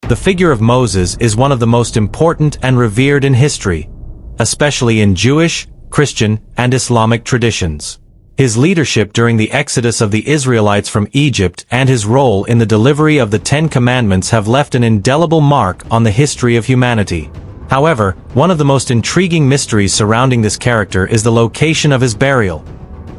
The figure of Moses is one of the most important and revered in history, especially in Jewish, Christian, and Islamic traditions. His leadership during the exodus of the Israelites from Egypt and his role in the delivery of the Ten Commandments have left an indelible mark on the history of humanity. However, one of the most intriguing mysteries surrounding this character is the location of his burial,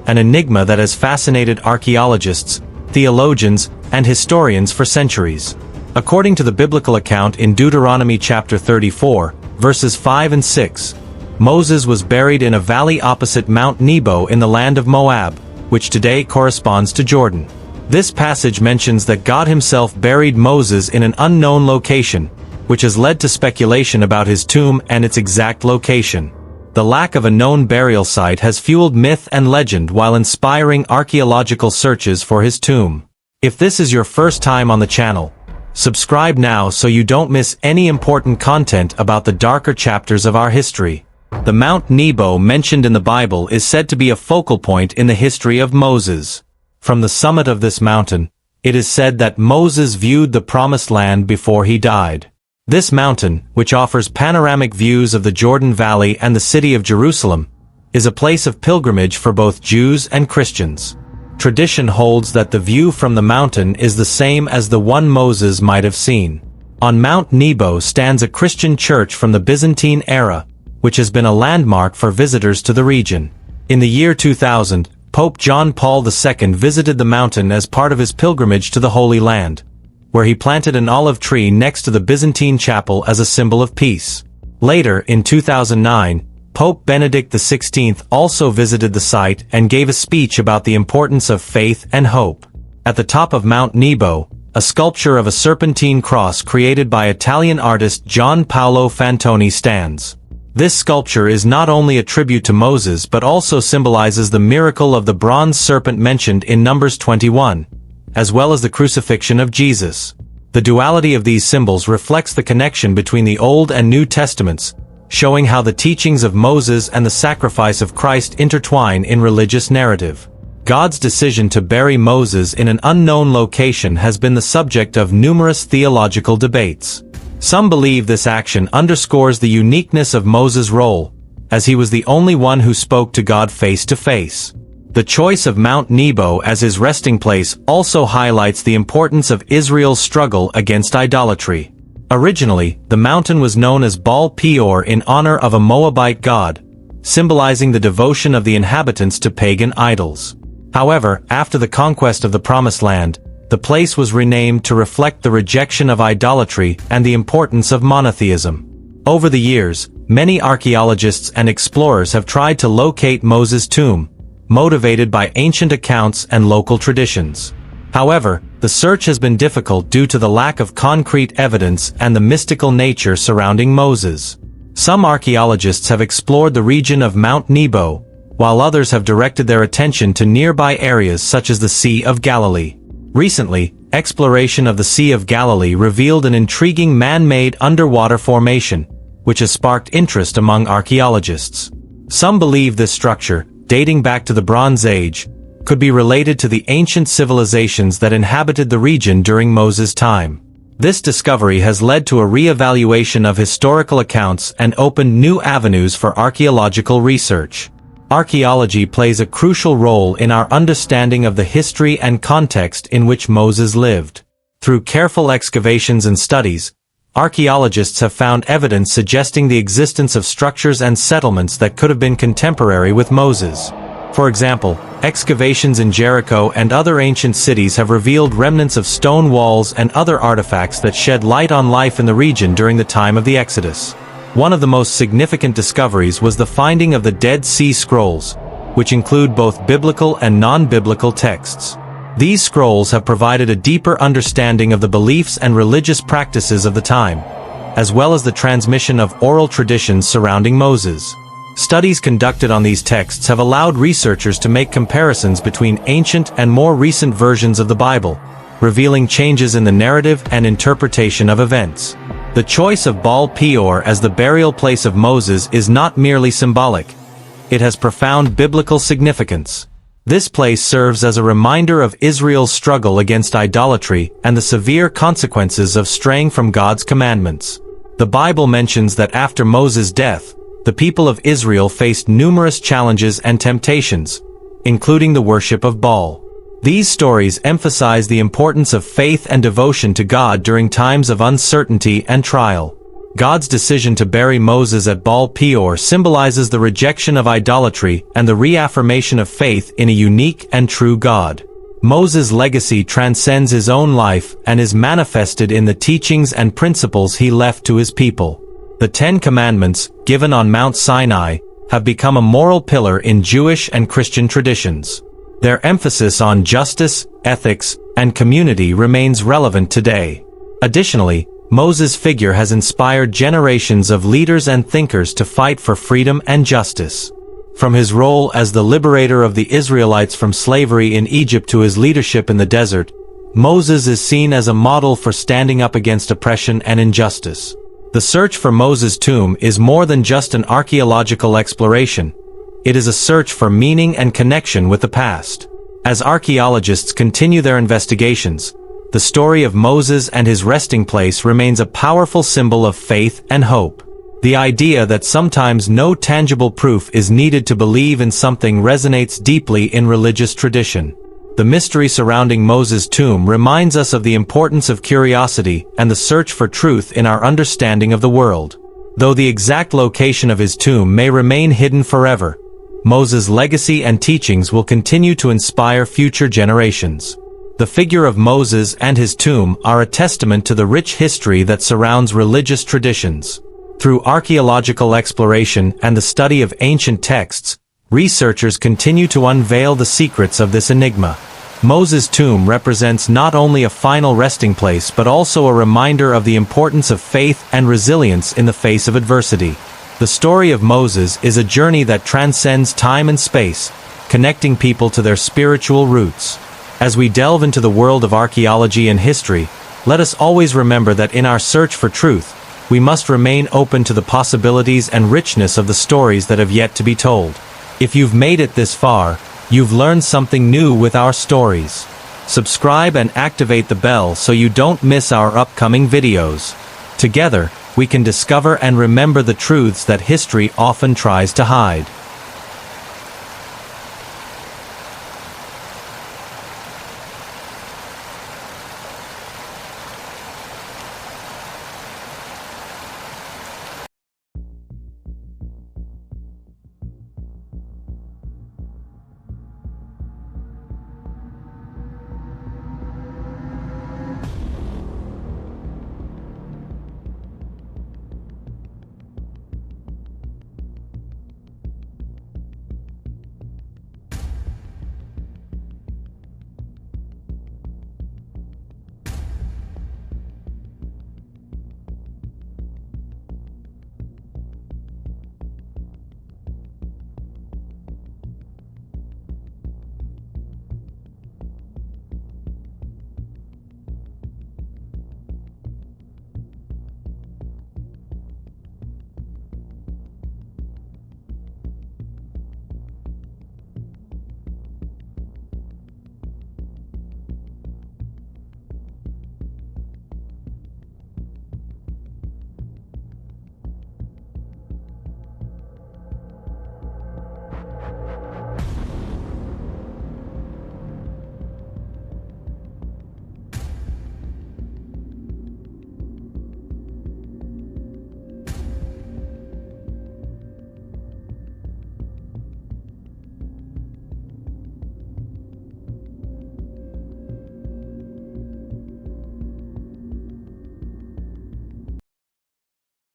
an enigma that has fascinated archaeologists, theologians, and historians for centuries. According to the biblical account in Deuteronomy chapter 34, verses 5 and 6, Moses was buried in a valley opposite Mount Nebo in the land of Moab, which today corresponds to Jordan. This passage mentions that God himself buried Moses in an unknown location, which has led to speculation about his tomb and its exact location. The lack of a known burial site has fueled myth and legend while inspiring archaeological searches for his tomb. If this is your first time on the channel, subscribe now so you don't miss any important content about the darker chapters of our history. The Mount Nebo mentioned in the Bible is said to be a focal point in the history of Moses. From the summit of this mountain, it is said that Moses viewed the Promised Land before he died. This mountain, which offers panoramic views of the Jordan Valley and the city of Jerusalem, is a place of pilgrimage for both Jews and Christians. Tradition holds that the view from the mountain is the same as the one Moses might have seen. On Mount Nebo stands a Christian church from the Byzantine era, which has been a landmark for visitors to the region. In the year 2000, Pope John Paul II visited the mountain as part of his pilgrimage to the Holy Land, where he planted an olive tree next to the Byzantine chapel as a symbol of peace. Later, in 2009, Pope Benedict XVI also visited the site and gave a speech about the importance of faith and hope. At the top of Mount Nebo, a sculpture of a serpentine cross created by Italian artist Gian Paolo Fantoni stands. This sculpture is not only a tribute to Moses but also symbolizes the miracle of the bronze serpent mentioned in Numbers 21, as well as the crucifixion of Jesus. The duality of these symbols reflects the connection between the Old and New Testaments, showing how the teachings of Moses and the sacrifice of Christ intertwine in religious narrative. God's decision to bury Moses in an unknown location has been the subject of numerous theological debates. Some believe this action underscores the uniqueness of Moses' role, as he was the only one who spoke to God face to face. The choice of Mount Nebo as his resting place also highlights the importance of Israel's struggle against idolatry. Originally, the mountain was known as Baal Peor in honor of a Moabite god, symbolizing the devotion of the inhabitants to pagan idols. However, after the conquest of the Promised Land, the place was renamed to reflect the rejection of idolatry and the importance of monotheism. Over the years, many archaeologists and explorers have tried to locate Moses' tomb, motivated by ancient accounts and local traditions. However, the search has been difficult due to the lack of concrete evidence and the mystical nature surrounding Moses. Some archaeologists have explored the region of Mount Nebo, while others have directed their attention to nearby areas such as the Sea of Galilee. Recently, exploration of the Sea of Galilee revealed an intriguing man-made underwater formation, which has sparked interest among archaeologists. Some believe this structure, dating back to the Bronze Age, could be related to the ancient civilizations that inhabited the region during Moses' time. This discovery has led to a re-evaluation of historical accounts and opened new avenues for archaeological research. Archaeology plays a crucial role in our understanding of the history and context in which Moses lived. Through careful excavations and studies, archaeologists have found evidence suggesting the existence of structures and settlements that could have been contemporary with Moses. For example, excavations in Jericho and other ancient cities have revealed remnants of stone walls and other artifacts that shed light on life in the region during the time of the Exodus. One of the most significant discoveries was the finding of the Dead Sea Scrolls, which include both biblical and non-biblical texts. These scrolls have provided a deeper understanding of the beliefs and religious practices of the time, as well as the transmission of oral traditions surrounding Moses. Studies conducted on these texts have allowed researchers to make comparisons between ancient and more recent versions of the Bible, revealing changes in the narrative and interpretation of events. The choice of Baal Peor as the burial place of Moses is not merely symbolic. It has profound biblical significance. This place serves as a reminder of Israel's struggle against idolatry and the severe consequences of straying from God's commandments. The Bible mentions that after Moses' death, the people of Israel faced numerous challenges and temptations, including the worship of Baal. These stories emphasize the importance of faith and devotion to God during times of uncertainty and trial. God's decision to bury Moses at Baal Peor symbolizes the rejection of idolatry and the reaffirmation of faith in a unique and true God. Moses' legacy transcends his own life and is manifested in the teachings and principles he left to his people. The Ten Commandments, given on Mount Sinai, have become a moral pillar in Jewish and Christian traditions. Their emphasis on justice, ethics, and community remains relevant today. Additionally, Moses' figure has inspired generations of leaders and thinkers to fight for freedom and justice. From his role as the liberator of the Israelites from slavery in Egypt to his leadership in the desert, Moses is seen as a model for standing up against oppression and injustice. The search for Moses' tomb is more than just an archaeological exploration. It is a search for meaning and connection with the past. As archaeologists continue their investigations, the story of Moses and his resting place remains a powerful symbol of faith and hope. The idea that sometimes no tangible proof is needed to believe in something resonates deeply in religious tradition. The mystery surrounding Moses' tomb reminds us of the importance of curiosity and the search for truth in our understanding of the world. Though the exact location of his tomb may remain hidden forever, Moses' legacy and teachings will continue to inspire future generations. The figure of Moses and his tomb are a testament to the rich history that surrounds religious traditions. Through archaeological exploration and the study of ancient texts, researchers continue to unveil the secrets of this enigma. Moses' tomb represents not only a final resting place but also a reminder of the importance of faith and resilience in the face of adversity. The story of Moses is a journey that transcends time and space, connecting people to their spiritual roots. As we delve into the world of archaeology and history, let us always remember that in our search for truth, we must remain open to the possibilities and richness of the stories that have yet to be told. If you've made it this far, you've learned something new with our stories. Subscribe and activate the bell so you don't miss our upcoming videos. Together, we can discover and remember the truths that history often tries to hide.